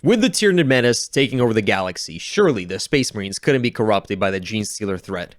With the Tyranid menace taking over the galaxy, surely the Space Marines couldn't be corrupted by the Genestealer threat.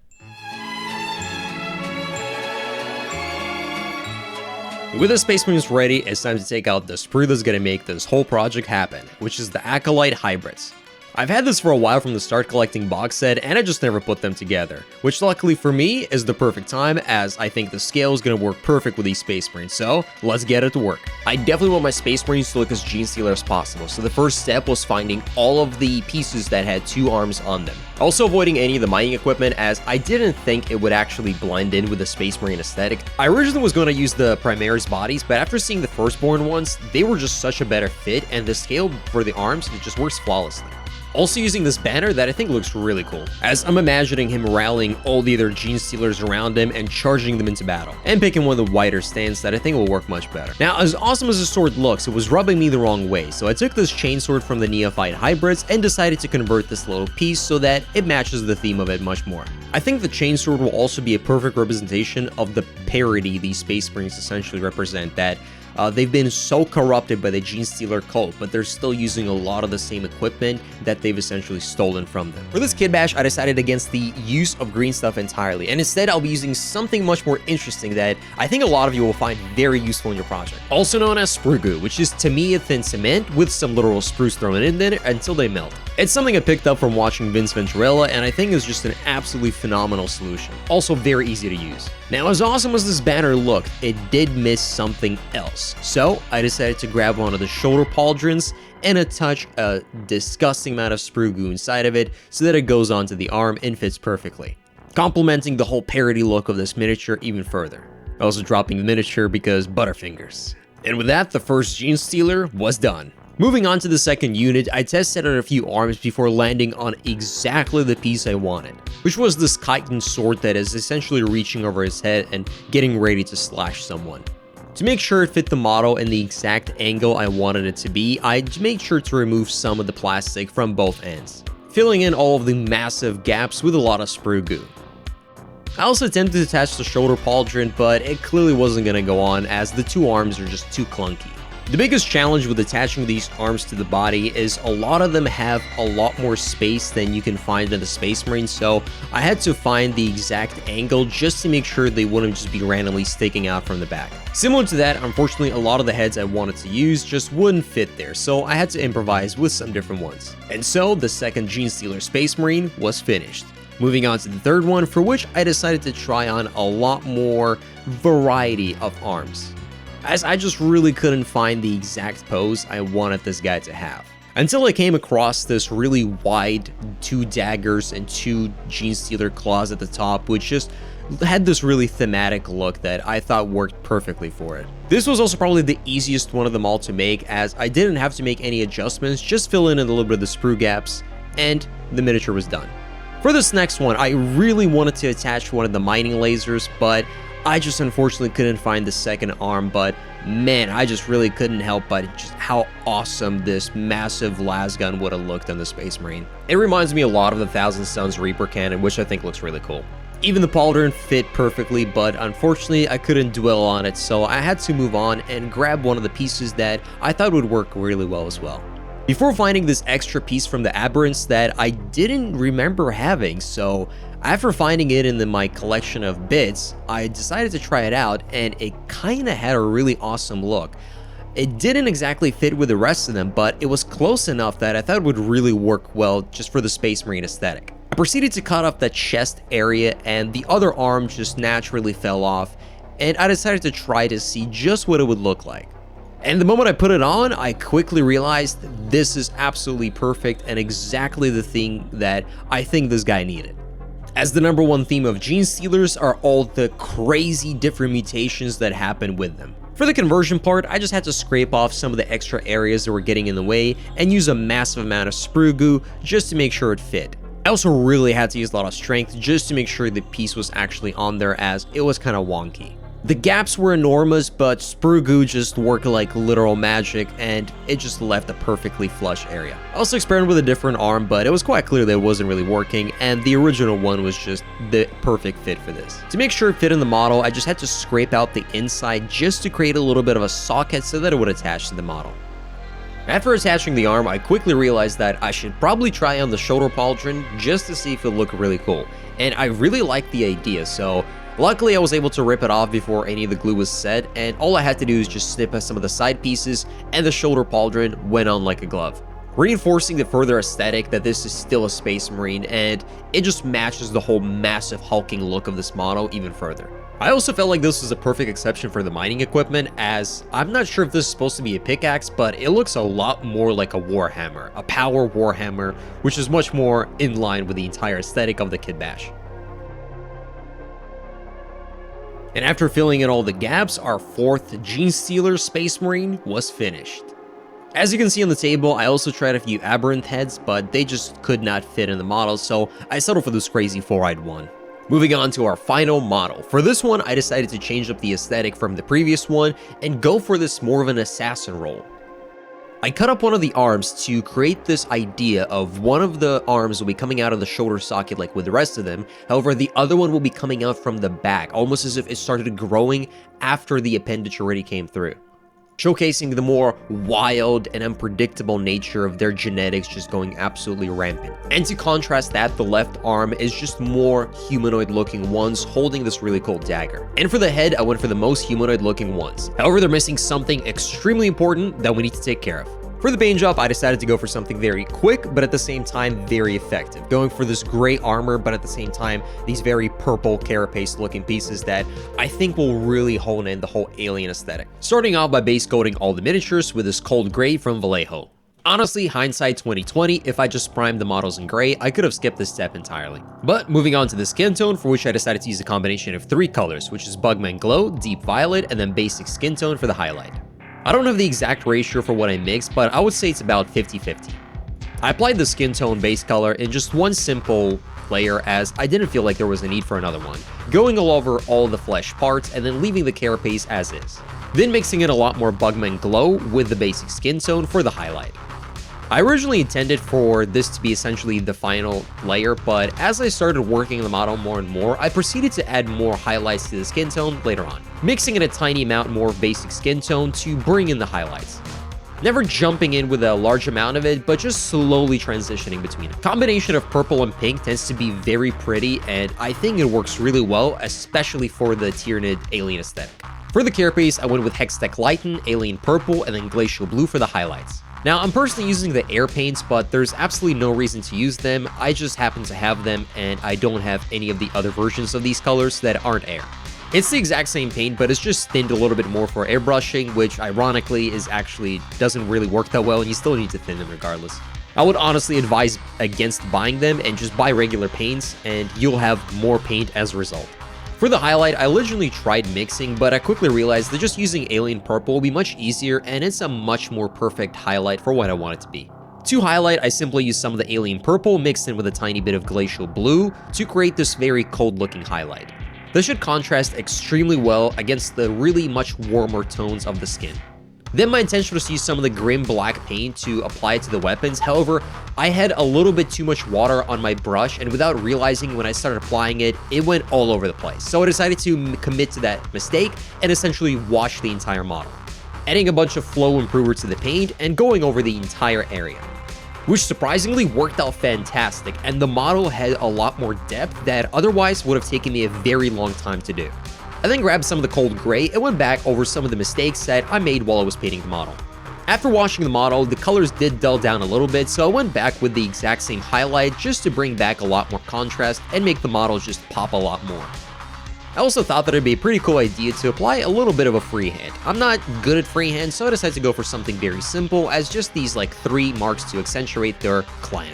With the Space Marines ready, it's time to take out the sprue that's gonna make this whole project happen, which is the Acolyte Hybrids. I've had this for a while from the start collecting box set, and I just never put them together, which luckily for me is the perfect time, as I think the scale is going to work perfect with these Space Marines, so let's get it to work. I definitely want my Space Marines to look as Genestealer as possible, so the first step was finding all of the pieces that had 2 arms on them. Also avoiding any of the mining equipment, as I didn't think it would actually blend in with the Space Marine aesthetic. I originally was going to use the Primaris bodies, but after seeing the firstborn ones, they were just such a better fit, and the scale for the arms, it just works flawlessly. Also using this banner that I think looks really cool, as I'm imagining him rallying all the other Genestealers around him and charging them into battle, and picking one of the wider stands that I think will work much better. Now, as awesome as the sword looks, it was rubbing me the wrong way, so I took this chainsword from the Neophyte Hybrids and decided to convert this little piece so that it matches the theme of it much more. I think the chainsword will also be a perfect representation of the parody these Space Marines essentially represent, that they've been so corrupted by the Genestealer cult, but they're still using a lot of the same equipment that they've essentially stolen from them. For this Kitbash, I decided against the use of green stuff entirely, and instead I'll be using something much more interesting that I think a lot of you will find very useful in your project. Also known as sprue goo, which is to me a thin cement with some literal sprues thrown in there until they melt. It's something I picked up from watching Vince Venturella, and I think is just an absolutely phenomenal solution. Also very easy to use. Now, as awesome as this banner looked, it did miss something else. So I decided to grab one of the shoulder pauldrons and attach a disgusting amount of sprue goo inside of it so that it goes onto the arm and fits perfectly, complementing the whole parody look of this miniature even further. Also dropping the miniature because Butterfingers. And with that, the first Genestealer was done. Moving on to the second unit, I tested out a few arms before landing on exactly the piece I wanted, which was this chitin sword that is essentially reaching over his head and getting ready to slash someone. To make sure it fit the model in the exact angle I wanted it to be, I made sure to remove some of the plastic from both ends, filling in all of the massive gaps with a lot of sprue goo. I also attempted to attach the shoulder pauldron, but it clearly wasn't going to go on as the 2 arms are just too clunky. The biggest challenge with attaching these arms to the body is a lot of them have a lot more space than you can find in the Space Marine, so I had to find the exact angle just to make sure they wouldn't just be randomly sticking out from the back. Similar to that, unfortunately, a lot of the heads I wanted to use just wouldn't fit there, so I had to improvise with some different ones. And so, the second Genestealer Space Marine was finished. Moving on to the third one, for which I decided to try on a lot more variety of arms, as I just really couldn't find the exact pose I wanted this guy to have. Until I came across this really wide 2 daggers and 2 Genestealer claws at the top, which just had this really thematic look that I thought worked perfectly for it. This was also probably the easiest one of them all to make, as I didn't have to make any adjustments, just fill in a little bit of the sprue gaps, and the miniature was done. For this next one, I really wanted to attach one of the mining lasers, but I just unfortunately couldn't find the second arm, but man, I just really couldn't help but just how awesome this massive lasgun would have looked on the Space Marine. It reminds me a lot of the Thousand Suns Reaper cannon, which I think looks really cool. Even the pauldron fit perfectly, but unfortunately I couldn't dwell on it, so I had to move on and grab one of the pieces that I thought would work really well as well. Before finding this extra piece from the Aberrants that I didn't remember having, so after finding it in my collection of bits, I decided to try it out, and it kinda had a really awesome look. It didn't exactly fit with the rest of them, but it was close enough that I thought it would really work well just for the Space Marine aesthetic. I proceeded to cut off the chest area, and the other arm just naturally fell off, and I decided to try to see just what it would look like. And the moment I put it on, I quickly realized this is absolutely perfect and exactly the thing that I think this guy needed. As the #1 theme of Genestealers are all the crazy different mutations that happen with them. For the conversion part, I just had to scrape off some of the extra areas that were getting in the way and use a massive amount of sprue goo just to make sure it fit. I also really had to use a lot of strength just to make sure the piece was actually on there, as it was kind of wonky. The gaps were enormous, but sprue goo just worked like literal magic, and it just left a perfectly flush area. I also experimented with a different arm, but it was quite clear that it wasn't really working, and the original one was just the perfect fit for this. To make sure it fit in the model, I just had to scrape out the inside just to create a little bit of a socket so that it would attach to the model. After attaching the arm, I quickly realized that I should probably try on the shoulder pauldron just to see if it looked really cool. And I really liked the idea, so luckily I was able to rip it off before any of the glue was set, and all I had to do is just snip at some of the side pieces, and the shoulder pauldron went on like a glove, reinforcing the further aesthetic that this is still a Space Marine, and it just matches the whole massive hulking look of this model even further. I also felt like this was a perfect exception for the mining equipment, as I'm not sure if this is supposed to be a pickaxe, but it looks a lot more like a warhammer, a power warhammer, which is much more in line with the entire aesthetic of the Kitbash. And after filling in all the gaps, our 4th Genestealer Space Marine was finished. As you can see on the table, I also tried a few aberrant heads, but they just could not fit in the model, so I settled for this crazy 4-eyed one. Moving on to our final model. For this one, I decided to change up the aesthetic from the previous one and go for this more of an assassin role. I cut up one of the arms to create this idea of one of the arms will be coming out of the shoulder socket like with the rest of them, however the other one will be coming out from the back, almost as if it started growing after the appendage already came through, showcasing the more wild and unpredictable nature of their genetics just going absolutely rampant. And to contrast that, the left arm is just more humanoid looking ones holding this really cool dagger. And for the head, I went for the most humanoid looking ones. However, they're missing something extremely important that we need to take care of. For the paint job, I decided to go for something very quick, but at the same time, very effective. Going for this gray armor, but at the same time, these very purple Carapace looking pieces that I think will really hone in the whole alien aesthetic. Starting off by base coating all the miniatures with this cold gray from Vallejo. Honestly, hindsight 2020, if I just primed the models in gray, I could have skipped this step entirely. But moving on to the skin tone, for which I decided to use a combination of 3 colors, which is Bugman Glow, Deep Violet, and then basic skin tone for the highlight. I don't have the exact ratio for what I mixed, but I would say it's about 50-50. I applied the skin tone base color in just one simple layer, as I didn't feel like there was a need for another one, going all over all the flesh parts and then leaving the carapace as is. Then mixing in a lot more Bugman Glow with the basic skin tone for the highlight. I originally intended for this to be essentially the final layer, but as I started working on the model more and more, I proceeded to add more highlights to the skin tone later on, mixing in a tiny amount more basic skin tone to bring in the highlights. Never jumping in with a large amount of it, but just slowly transitioning between it. Combination of purple and pink tends to be very pretty, and I think it works really well, especially for the Tyranid alien aesthetic. For the carapace, I went with Hextech Lighten, Alien Purple, and then Glacial Blue for the highlights. Now, I'm personally using the air paints, but there's absolutely no reason to use them. I just happen to have them, and I don't have any of the other versions of these colors that aren't air. It's the exact same paint, but it's just thinned a little bit more for airbrushing, which ironically doesn't really work that well, and you still need to thin them regardless. I would honestly advise against buying them and just buy regular paints, and you'll have more paint as a result. For the highlight, I originally tried mixing, but I quickly realized that just using Alien Purple will be much easier, and it's a much more perfect highlight for what I want it to be. To highlight, I simply used some of the Alien Purple mixed in with a tiny bit of Glacial Blue to create this very cold-looking highlight. This should contrast extremely well against the really much warmer tones of the skin. Then my intention was to use some of the Grim Black paint to apply it to the weapons. However, I had a little bit too much water on my brush, and without realizing when I started applying it, it went all over the place. So I decided to commit to that mistake and essentially wash the entire model, adding a bunch of flow improver to the paint and going over the entire area, which surprisingly worked out fantastic, and the model had a lot more depth that otherwise would have taken me a very long time to do. I then grabbed some of the cold gray and went back over some of the mistakes that I made while I was painting the model. After washing the model, the colors did dull down a little bit, so I went back with the exact same highlight just to bring back a lot more contrast and make the model just pop a lot more. I also thought that it'd be a pretty cool idea to apply a little bit of a freehand. I'm not good at freehand, so I decided to go for something very simple as just these like 3 marks to accentuate their clan.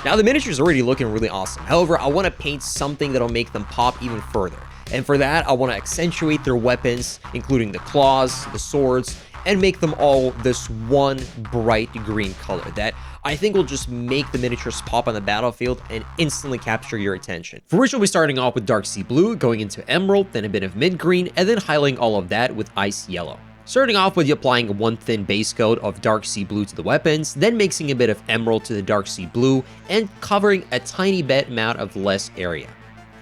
Now the miniature's already looking really awesome, however I want to paint something that'll make them pop even further. And for that, I want to accentuate their weapons, including the claws, the swords, and make them all this one bright green color that I think will just make the miniatures pop on the battlefield and instantly capture your attention. For which we'll be starting off with Dark Sea Blue, going into Emerald, then a bit of Mid Green, and then highlighting all of that with Ice Yellow. Starting off with applying one thin base coat of Dark Sea Blue to the weapons, then mixing a bit of Emerald to the Dark Sea Blue, and covering a tiny bit amount of less area.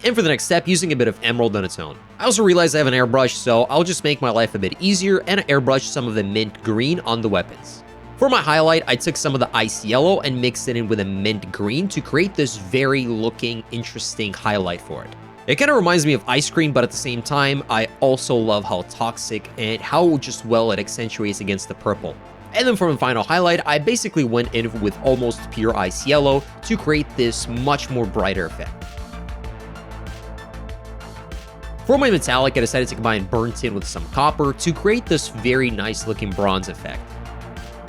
And for the next step, using a bit of Emerald on its own. I also realized I have an airbrush, so I'll just make my life a bit easier and airbrush some of the mint green on the weapons. For my highlight, I took some of the ice yellow and mixed it in with a mint green to create this very looking interesting highlight for it. It kind of reminds me of ice cream, but at the same time, I also love how toxic and how just well it accentuates against the purple. And then for the final highlight, I basically went in with almost pure ice yellow to create this much more brighter effect. For my metallic, I decided to combine burnt tin with some copper to create this very nice looking bronze effect.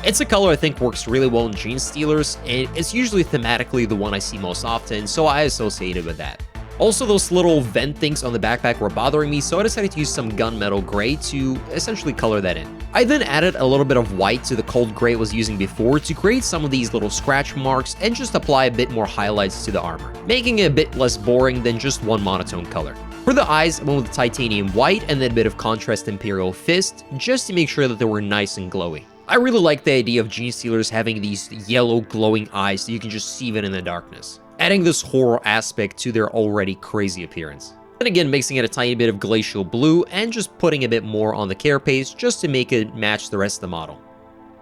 It's a color I think works really well in Genestealers, and it's usually thematically the one I see most often, so I associated with that. Also, those little vent things on the backpack were bothering me, so I decided to use some gunmetal gray to essentially color that in. I then added a little bit of white to the cold gray I was using before to create some of these little scratch marks and just apply a bit more highlights to the armor, making it a bit less boring than just one monotone color. For the eyes, I went with titanium white and then a bit of contrast Imperial Fist, just to make sure that they were nice and glowy. I really like the idea of Genestealers having these yellow glowing eyes that you can just see even in the darkness, adding this horror aspect to their already crazy appearance. Then again, mixing in a tiny bit of glacial blue and just putting a bit more on the carapace just to make it match the rest of the model.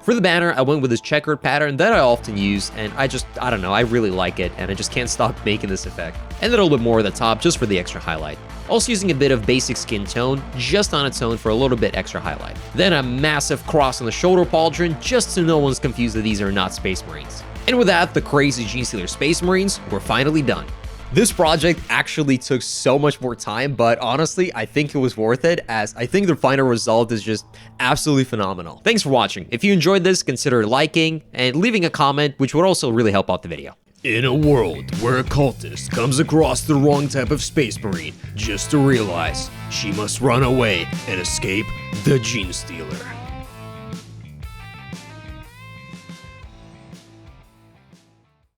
For the banner, I went with this checkered pattern that I often use, and I don't know, I really like it, and I just can't stop making this effect. And then a little bit more at the top just for the extra highlight. Also using a bit of basic skin tone, just on its own for a little bit extra highlight. Then a massive cross on the shoulder pauldron, just so no one's confused that these are not Space Marines. And with that, the crazy Genestealer Space Marines were finally done. This project actually took so much more time, but honestly, I think it was worth it, as I think the final result is just absolutely phenomenal. Thanks for watching. If you enjoyed this, consider liking and leaving a comment, which would also really help out the video. In a world where a cultist comes across the wrong type of Space Marine just to realize she must run away and escape the Genestealer.